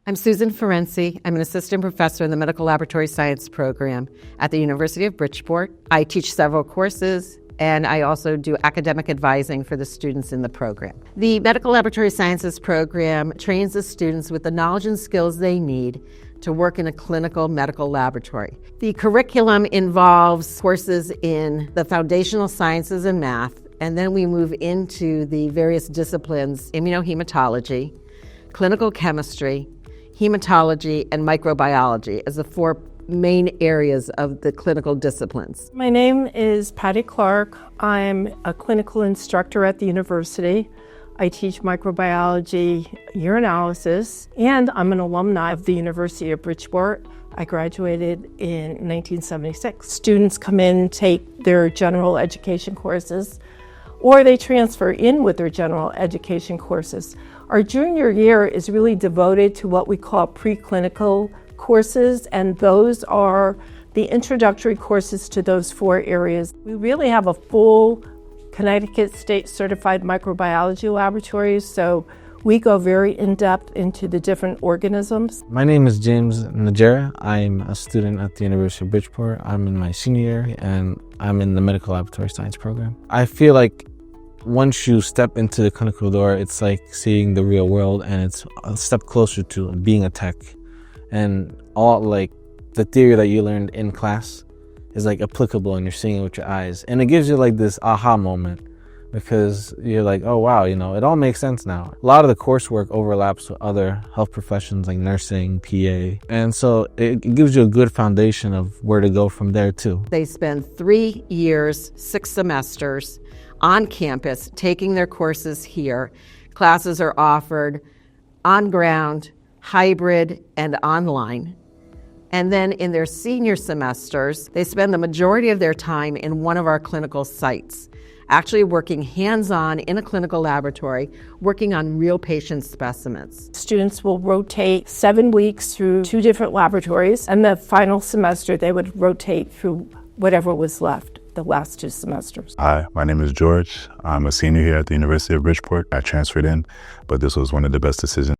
I'm Susan Ferency. I'm an assistant professor in the medical laboratory science program at the University of Bridgeport. I teach several courses, and I also do academic advising for the students in the program. The medical laboratory sciences program trains the students with the knowledge and skills they need to work in a clinical medical laboratory. The curriculum involves courses in the foundational sciences and math, and then we move into the various disciplines: immunohematology, clinical chemistry, hematology, and microbiology as the four main areas of the clinical disciplines. My name is Patty Clark. I'm a clinical instructor at the university. I teach microbiology, urinalysis, and I'm an alumni of the University of Bridgeport. I graduated in 1976. Students come in and take their general education courses, or they transfer in with their general education courses. Our junior year is really devoted to what we call preclinical courses, and those are the introductory courses to those four areas. We really have a full Connecticut state certified microbiology laboratory, so we go very in-depth into the different organisms. My name is James Najera. I'm a student at the University of Bridgeport. I'm in my senior year and I'm in the medical laboratory science program. I feel like once you step into the clinical door, it's like seeing the real world, and it's a step closer to being a tech. And all like the theory that you learned in class is like applicable, and you're seeing it with your eyes. And it gives you like this aha moment, because you're like, oh wow, it all makes sense now. A lot of the coursework overlaps with other health professions like nursing, PA. And so it gives you a good foundation of where to go from there too. They spend 3 years, 6 semesters on campus taking their courses here. Classes are offered on ground, hybrid, and online. And then in their senior semesters, they spend the majority of their time in one of our clinical sites, actually working hands-on in a clinical laboratory, working on real patient specimens. Students will rotate 7 weeks through 2 different laboratories, and the final semester they would rotate through whatever was left, the last 2 semesters. Hi, my name is George. I'm a senior here at the University of Bridgeport. I transferred in, but this was one of the best decisions